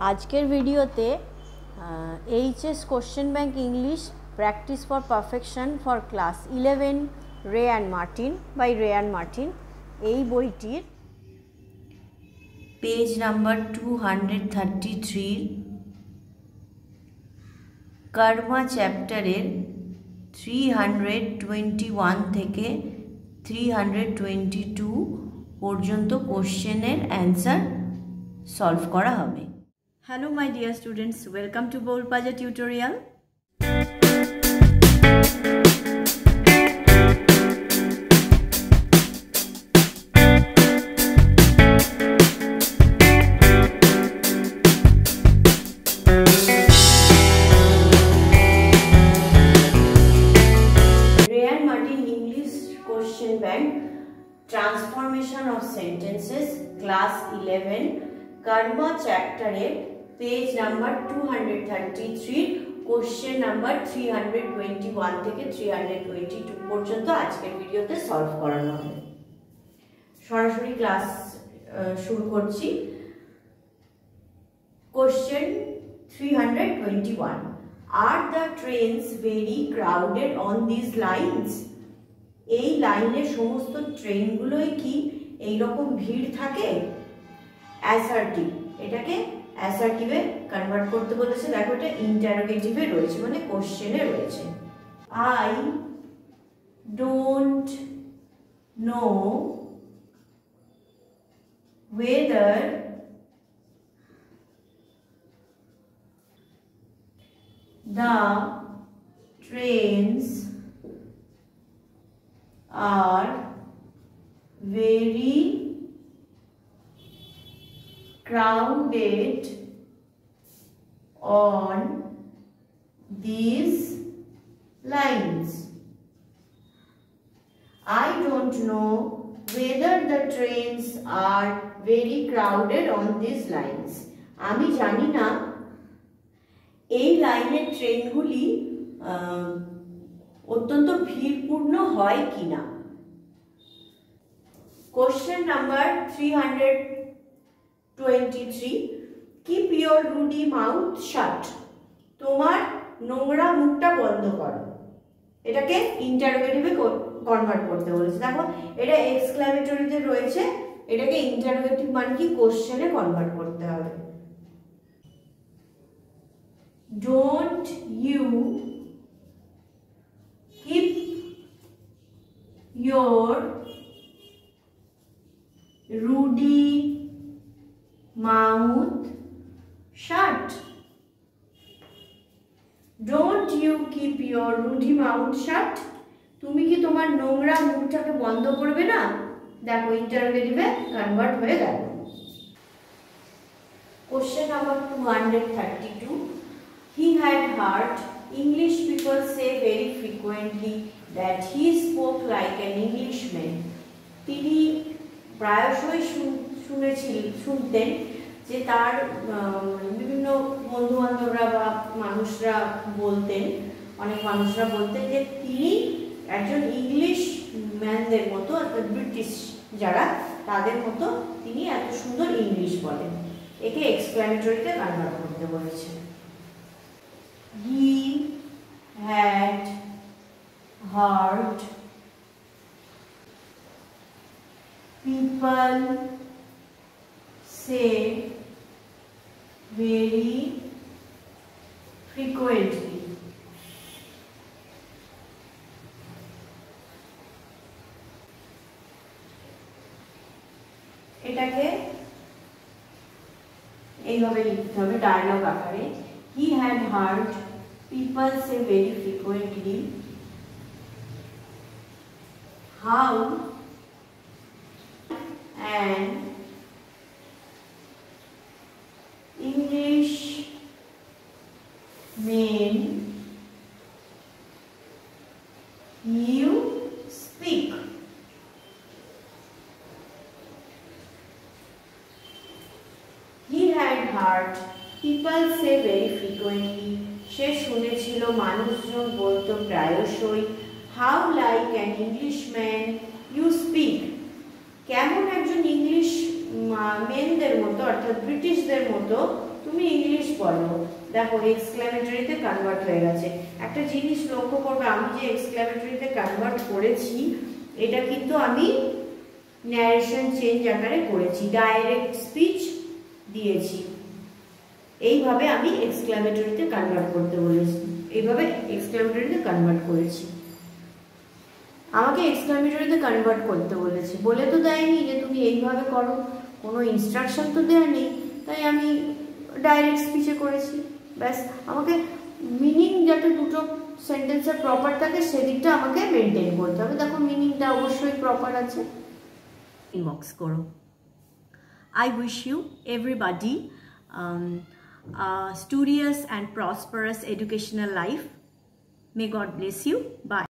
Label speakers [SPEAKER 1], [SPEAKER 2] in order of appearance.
[SPEAKER 1] আজকের ভিডিওতে HS question bank English practice for perfection for class 11 রে অ্যান্ড মার্টিন বাই রে অ্যান্ড মার্টিন এই বইটির পেজ নাম্বার 233 কর্মা চ্যাপ্টারের 321 থেকে 322 পর্যন্ত কোশ্চেনের অ্যান্সার সলভ করা হবে। Hello my dear students, welcome to Bolpaja tutorial. Ray and Martin English Question Bank Transformation of Sentences Class 11 Karma Chapter 8 page number 233 question number 321 থেকে 322 পর্যন্ত আজকের ভিডিওতে সলভ করানো হবে। সরাসরি ক্লাস শুরু করছি। Question 321 are the trains very crowded on this lines? এই লাইনের সমস্ত ট্রেনগুলোই কি এইরকম ভিড় থাকে? অ্যাসার্টিভ, এটাকে অ্যাসার্টিভে কনভার্ট করতে বলেছে। দেখো এটা ইন্টারোগেটিভে রয়েছে, মানে কোশ্চেনে রয়েছে। I don't know whether the trains are very crowded on these lines. I don't know whether the trains are very crowded on these lines. আমি জানি না এই লাইনের ট্রেনগুলি অত্যন্ত ভিড়পূর্ণ হয় কিনা। Question number 323 keep your ruddy mouth shut. তোমার নোংরা মুখটা বন্ধ করো। এটাকে ইন্টারোগেটিভে কনভার্ট করতে বলেছে। দেখো এটা এক্সক্লামেটরিতে রয়েছে, এটাকে ইন্টারোগেটিভ মানে কি কোশ্চেনে কনভার্ট করতে হবে। Don't you keep your ruddy mouth shut. Don't you keep your ruddy mouth shut? তুমি কি তোমার নোংরা মুখটাকে বন্ধ করবে না? দেখো ইন্টারোগেটিভে কনভার্ট হয়ে গেল। Question number 232 he had heard English people say very frequently that he spoke like an Englishman. তিনি প্রায়শই শুনতেন যে তার বিভিন্ন বন্ধু বান্ধবরা বা মানুষরা বলতেন, অনেক মানুষরা বলতেন যে তিনি একজন ইংলিশ ম্যানদের মতো, অর্থাৎ ব্রিটিশ যারা তাদের মতো তিনি এত সুন্দর ইংলিশ বলেন। একে এক্সক্লামেটরিতে কনভার্ট করতে বলেছে। He had hard people say very frequently. এটাকে এইভাবে লিখতে হবে ডায়লগ আকারে। He had heard people say very frequently how an English man you speak. He had heard people say very frequently. সে শুনেছিল মানুষজন বলতো প্রায়শই how like an Englishman you speak. কেমন একজন ইংলিশ মেনদের মতো অর্থাৎ ব্রিটিশদের মতো তুমি তুমি ইংলিশ বলো। দেখো এক্সক্লেমেটরিতে কনভার্ট হয়ে গেছে। একটা জিনিস লক্ষ্য করবে, আমি যে এক্সক্লেমেটরিতে কনভার্ট করেছি এটা কিন্তু আমি ন্যারেশন চেঞ্জ আকারে করেছি, ডাইরেক্ট স্পিচ দিয়েছি। এইভাবে আমি এক্সক্লেমেটরিতে কনভার্ট করতে বলেছি, এইভাবে এক্সক্লেমেটরিতে কনভার্ট করেছি। আমাকে এক্সক্লেমেটরিতে কনভার্ট করতে বলেছে, বলে তো দেয়নি যে তুমি এইভাবে করো, কোনো ইনস্ট্রাকশন তো দেওয়া নেই, তাই আমি ডাইরেক্ট স্পিচে করেছি। ব্যাস, আমাকে মিনিং যাতে দুটো সেন্টেন্সের প্রপার থাকে সেদিকটা আমাকে মেনটেন করতে হবে। দেখো মিনিংটা অবশ্যই প্রপার আছে। ইনবক্স করো। I wish you everybody a studious and prosperous educational life. May God bless you. Bye.